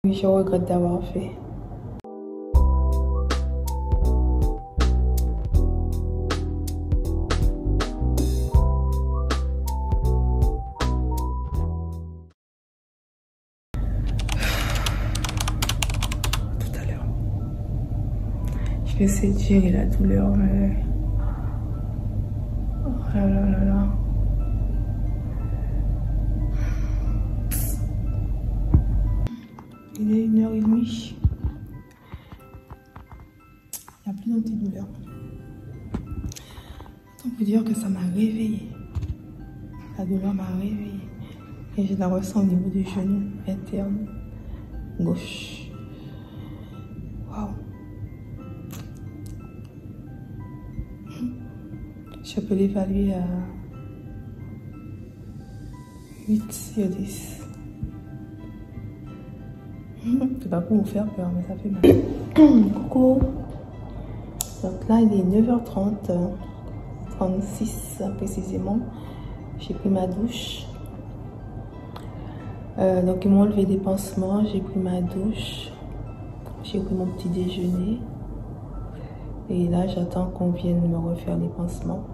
Oui, je regrette d'avoir fait. Tout à l'heure. Je vais essayer de gérer la douleur, mais... Oh là là là là. Il est 1h30. Il n'y a plus d'antidouleur. Autant vous dire que ça m'a réveillée. La douleur m'a réveillée. Et je la ressens au niveau du genou interne gauche. Waouh. Je peux l'évaluer à 8 sur 10. C'est pas pour vous faire peur, mais ça fait mal. Coucou. Donc là, il est 9h30, 36 précisément. J'ai pris ma douche. Donc ils m'ont enlevé des pansements. J'ai pris ma douche. J'ai pris mon petit déjeuner. Et là, j'attends qu'on vienne me refaire les pansements.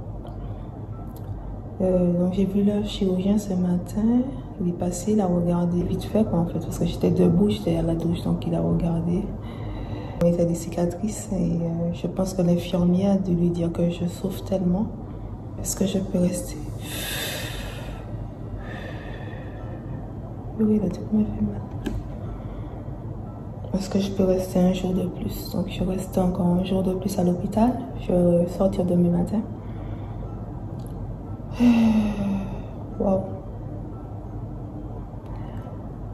Donc j'ai vu le chirurgien ce matin. Il est passé, il a regardé vite fait en fait, parce que j'étais debout, j'étais à la douche, donc il a regardé. Il a des cicatrices et je pense que l'infirmière a dû lui dire que je souffre tellement. Est-ce que je peux rester? Oui, là, tout m'a fait mal. Est-ce que je peux rester un jour de plus? Donc je reste encore un jour de plus à l'hôpital. Je vais sortir demain matin. Waouh.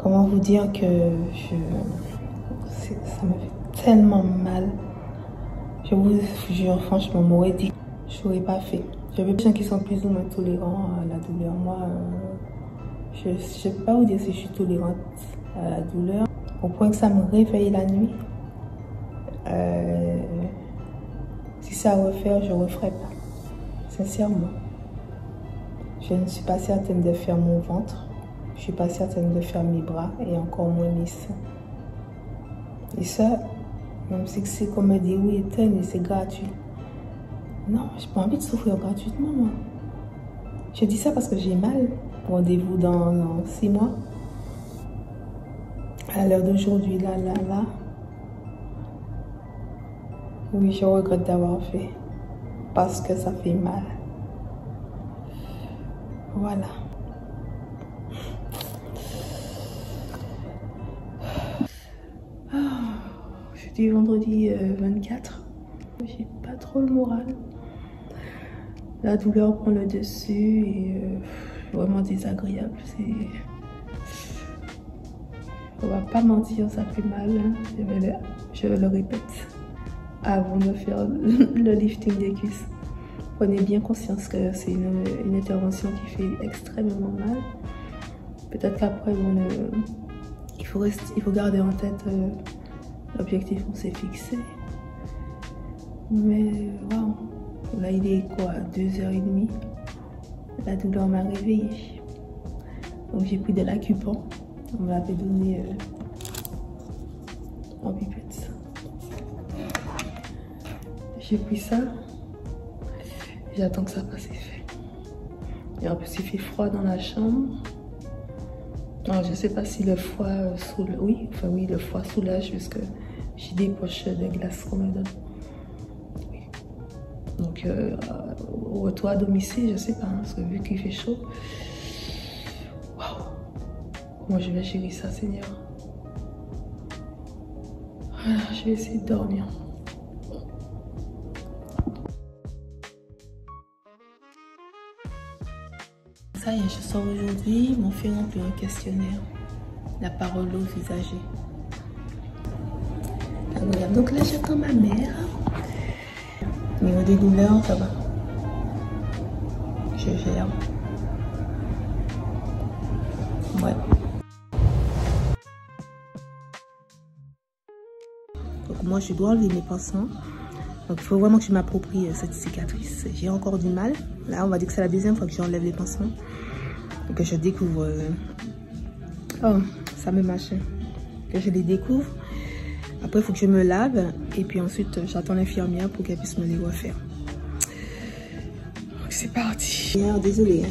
Comment vous dire que ça me fait tellement mal. Je vous jure, franchement, m'aurait dit, je n'aurais pas fait. J'avais des gens qui sont plus ou moins tolérants à la douleur. Moi, je ne sais pas vous dire si je suis tolérante à la douleur. Au point que ça me réveille la nuit. Si c'est à refaire, je ne referai pas. Sincèrement. Je ne suis pas certaine de faire mon ventre. Je ne suis pas certaine de faire mes bras et encore moins mes seins. Et ça, même si c'est comme me dire oui, et c'est gratuit. Non, je n'ai pas envie de souffrir gratuitement, moi. Je dis ça parce que j'ai mal. Rendez-vous dans 6 mois. À l'heure d'aujourd'hui, là. Oui, je regrette d'avoir fait. Parce que ça fait mal. Voilà. Jeudi, vendredi 24. J'ai pas trop le moral. La douleur prend le dessus et vraiment désagréable. On va pas mentir, ça fait mal. Hein. Je le répète avant de faire le lifting des cuisses. Prenez bien conscience que c'est une intervention qui fait extrêmement mal. Peut-être qu'après, il faut garder en tête l'objectif qu'on s'est fixé. Mais wow. Là, il est quoi, 2h30. La douleur m'a réveillée. Donc j'ai pris de l'Acupan. On me l'avait donné en pipette. J'ai pris ça. J'attends que ça passe effet. Et en plus, il fait froid dans la chambre. Alors, je ne sais pas si le froid soulage. Oui, le froid soulage puisque j'ai des poches de glace qu'on me donne. Oui. Donc, au retour à domicile, je ne sais pas, hein, parce que vu qu'il fait chaud. Waouh! Moi, je vais gérer ça, Seigneur. Voilà, je vais essayer de dormir. Ça y est, je sors aujourd'hui, ils m'ont fait remplir un questionnaire. La parole aux usagers. Alors, donc là, j'attends ma mère. Au niveau des douleurs, ça va. Je gère. Ouais. Donc moi, je dois enlever mes pansements. Donc il faut vraiment que je m'approprie cette cicatrice. J'ai encore du mal. Là, on va dire que c'est la deuxième fois que j'enlève les pansements. Et que je découvre... Oh, ça me mâche. que je les découvre. Après, il faut que je me lave. Et puis ensuite, j'attends l'infirmière pour qu'elle puisse me les refaire. Donc, c'est parti. Désolée, hein,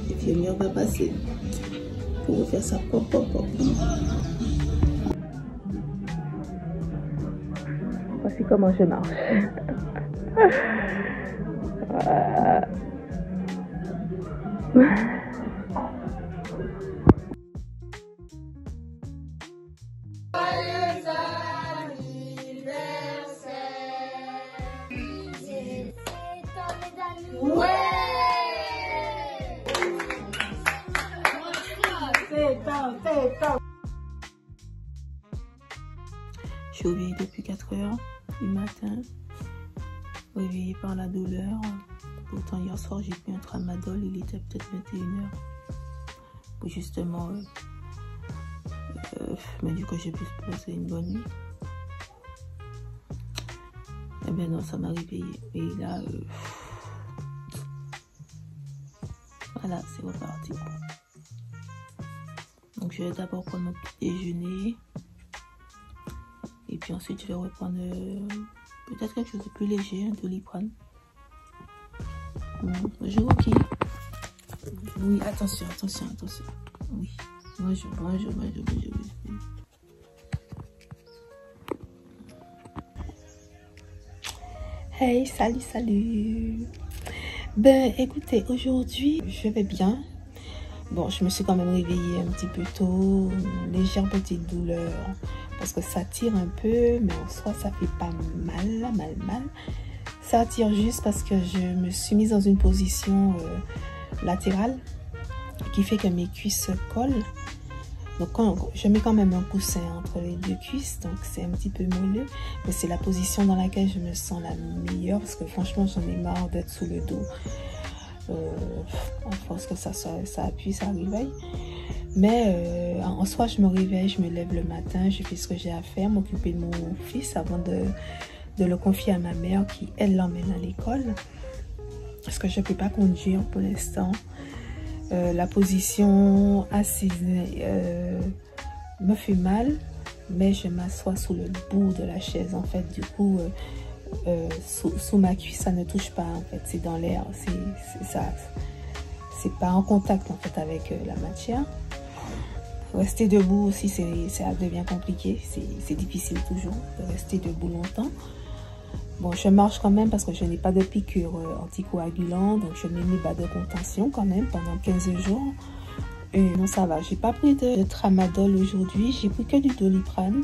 l'infirmière va passer pour refaire ça. Pop, pop, pop. Voici comment je marche. Je suis réveillée depuis 4 heures du matin, réveillée par la douleur. Pourtant hier soir j'ai pris un tramadol, il était peut-être 21 heures. Pour justement me dire que j'ai pu passer une bonne nuit. Eh bien non, ça m'a réveillée. Et là, voilà, c'est reparti. Donc je vais d'abord prendre mon petit déjeuner. Et puis ensuite je vais reprendre peut-être quelque chose de plus léger, un Doliprane. Bonjour, ok. Oui, attention. Oui. Bonjour. Hey, salut. Ben, écoutez, aujourd'hui, je vais bien. Bon, je me suis quand même réveillée un petit peu tôt, une légère petite douleur, parce que ça tire un peu, mais en soi, ça fait pas mal. Ça tire juste parce que je me suis mise dans une position latérale, qui fait que mes cuisses se collent. Donc je mets quand même un coussin entre les deux cuisses, donc c'est un petit peu moelleux, mais c'est la position dans laquelle je me sens la meilleure, parce que franchement j'en ai marre d'être sous le dos. En force que ça appuie, ça réveille. Mais en soi je me réveille, je me lève le matin, je fais ce que j'ai à faire, m'occuper de mon fils avant de le confier à ma mère qui elle l'emmène à l'école, parce que je ne peux pas conduire pour l'instant. La position assise me fait mal, mais je m'assois sous le bout de la chaise en fait. Du coup, sous ma cuisse, ça ne touche pas en fait. C'est dans l'air, c'est pas en contact en fait avec la matière. Rester debout aussi, ça devient compliqué. C'est difficile toujours de rester debout longtemps. Bon, je marche quand même parce que je n'ai pas de piqûre anticoagulant, donc je mets mes bas de contention quand même pendant 15 jours. Et non, ça va. J'ai pas pris de tramadol aujourd'hui, j'ai pris que du Doliprane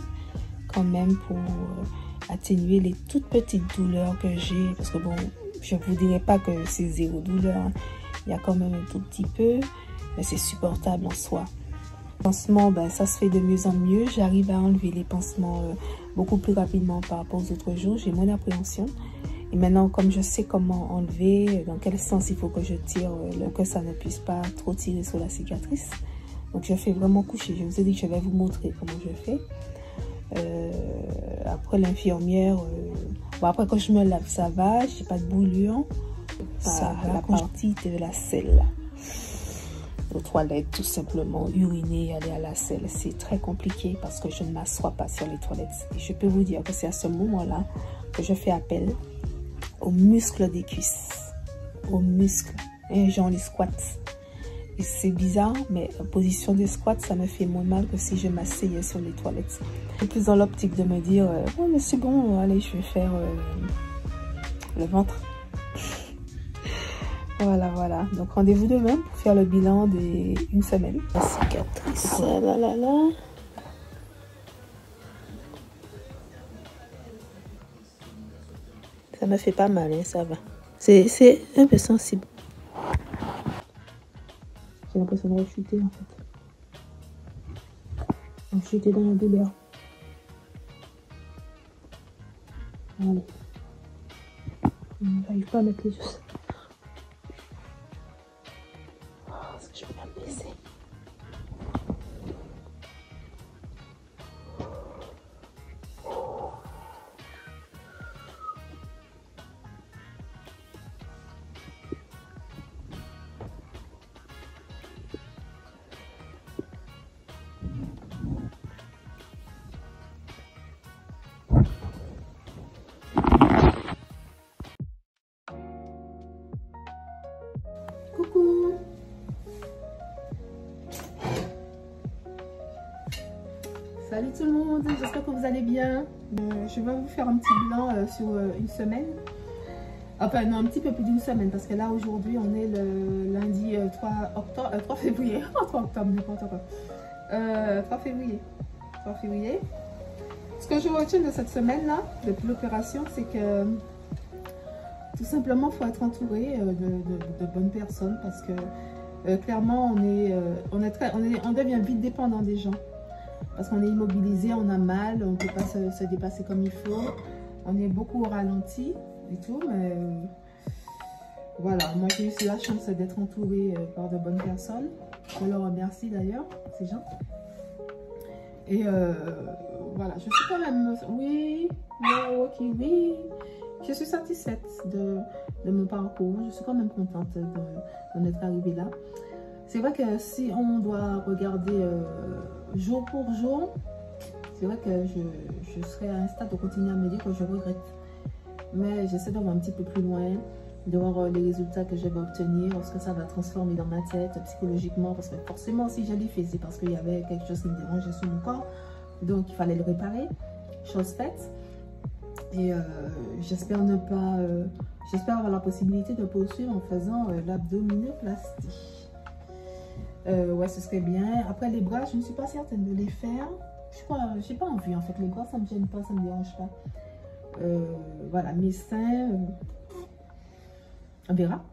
quand même pour atténuer les toutes petites douleurs que j'ai. Parce que bon, je vous dirais pas que c'est zéro douleur, hein. Il y a quand même un tout petit peu, mais c'est supportable en soi. Les pansements, ben, ça se fait de mieux en mieux. J'arrive à enlever les pansements beaucoup plus rapidement par rapport aux autres jours. J'ai moins d'appréhension. Et maintenant, comme je sais comment enlever, dans quel sens il faut que je tire, que ça ne puisse pas trop tirer sur la cicatrice. Donc, je fais vraiment coucher. Je vous ai dit que je vais vous montrer comment je fais. Après, l'infirmière, bon, après quand je me lave, ça va. J'ai pas de brûlure. Ça va. La partie de la selle. Aux toilettes, tout simplement, uriner, aller à la selle, c'est très compliqué parce que je ne m'assois pas sur les toilettes. Et je peux vous dire que c'est à ce moment-là que je fais appel aux muscles des cuisses, aux muscles, et genre les squats. Et c'est bizarre, mais en position de squat, ça me fait moins mal que si je m'asseyais sur les toilettes. Je suis plus dans l'optique de me dire, oh mais c'est bon, allez, je vais faire le ventre. Voilà. Donc rendez-vous demain pour faire le bilan d'une semaine. La cicatrice, là. Ça me fait pas mal, hein, ça va. C'est un peu sensible. J'ai l'impression de rechuter en fait. Donc j'étais dans la douleur. Allez. J'arrive pas à mettre les yeux. Est-ce que je peux bien me baisser? Salut tout le monde, j'espère que vous allez bien. Je vais vous faire un petit bilan sur une semaine. Enfin non, un petit peu plus d'une semaine parce que là aujourd'hui on est le lundi 3 février. 3 octobre, n'importe quoi. 3 février. 3 février. Ce que je retiens de cette semaine-là, depuis l'opération, c'est que tout simplement il faut être entouré de bonnes personnes parce que clairement on devient vite dépendant des gens. Parce qu'on est immobilisé, on a mal, on ne peut pas se dépasser comme il faut. On est beaucoup au ralenti et tout, mais voilà, moi j'ai eu la chance d'être entourée par de bonnes personnes. Je leur remercie d'ailleurs, ces gens. Et voilà, je suis quand même, oui, je suis satisfaite de mon parcours. Je suis quand même contente d'en être arrivée là. C'est vrai que si on doit regarder jour pour jour, c'est vrai que je serais à un stade de continuer à me dire que je regrette. Mais j'essaie de voir un petit peu plus loin, de voir les résultats que je vais obtenir, ce que ça va transformer dans ma tête psychologiquement. Parce que forcément, si je l'ai fait, c'est parce qu'il y avait quelque chose qui me dérangeait sur mon corps. Donc, il fallait le réparer. Chose faite. Et j'espère j'espère avoir la possibilité de poursuivre en faisant l'abdominoplastie. Ouais, ce serait bien. Après les bras, je ne suis pas certaine de les faire. Je n'ai pas envie en fait. Les bras, ça ne me gêne pas, ça ne me dérange pas. Voilà, mes seins, on verra.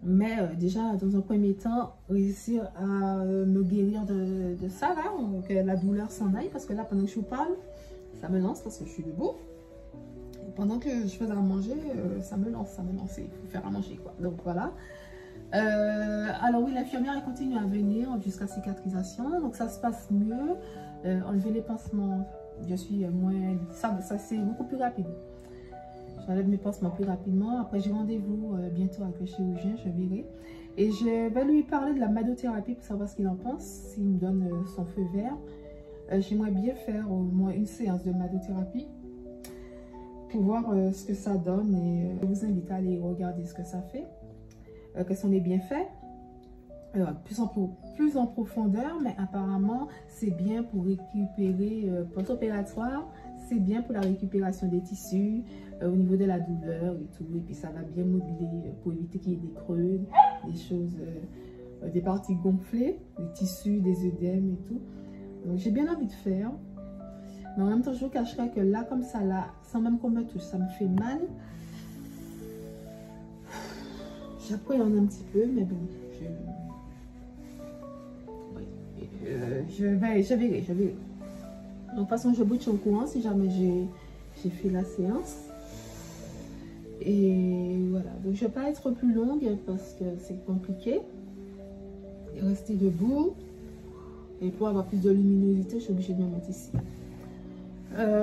Mais déjà, dans un premier temps, réussir à me guérir de ça, là, que la douleur s'en aille. Parce que là, pendant que je vous parle, ça me lance parce que je suis debout. Et pendant que je fais à manger, ça me lance. Il faut faire à manger, quoi. Donc voilà. Alors oui, l'infirmière elle continue à venir jusqu'à cicatrisation, donc ça se passe mieux. Enlever les pansements, je suis moins, ça c'est beaucoup plus rapide. J'enlève mes pansements plus rapidement. Après j'ai rendez-vous bientôt avec le chirurgien, je verrai. Et je vais lui parler de la madothérapie pour savoir ce qu'il en pense, s'il me donne son feu vert. J'aimerais bien faire au moins une séance de madothérapie pour voir ce que ça donne et je vous invite à aller regarder ce que ça fait. Quels sont les bienfaits, plus en profondeur, mais apparemment c'est bien pour récupérer post-opératoire, c'est bien pour la récupération des tissus au niveau de la douleur et tout, et puis ça va bien moduler pour éviter qu'il y ait des creux, des choses, des parties gonflées, des tissus, des œdèmes et tout. Donc j'ai bien envie de faire, mais en même temps je vous cacherai que là comme ça, là, sans même qu'on me touche, ça me fait mal. J'appréhende un petit peu, mais bon, je verrai. Donc, de toute façon, je bouge au courant si jamais j'ai fait la séance. Et voilà, donc je ne vais pas être plus longue parce que c'est compliqué. Rester debout. Et pour avoir plus de luminosité, je suis obligée de me mettre ici.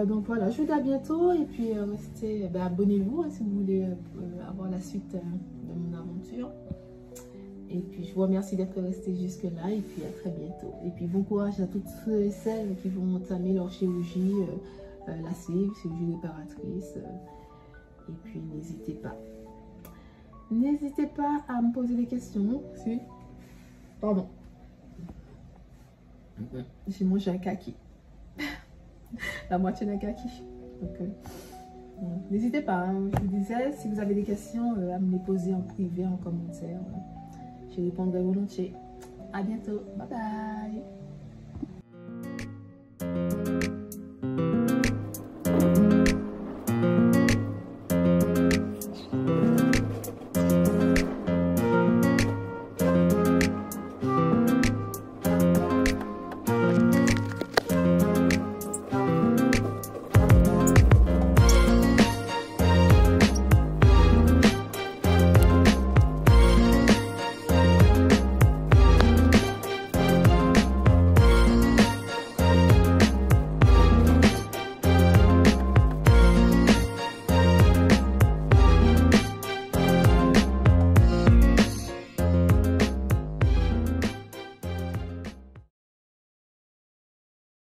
Donc voilà, je vous dis à bientôt et puis restez, abonnez-vous si vous voulez avoir la suite de mon aventure. Et puis je vous remercie d'être resté jusque là et puis à très bientôt. Et puis bon courage à toutes ceux et celles qui vont entamer leur chirurgie, la chirurgie réparatrice. Et puis n'hésitez pas. N'hésitez pas à me poser des questions. Si. Pardon. J'ai mangé un kaki. La moitié d'un kaki. Donc, n'hésitez pas, hein. Je vous disais, si vous avez des questions, à me les poser en privé, en commentaire. Je répondrai volontiers. À bientôt. Bye bye.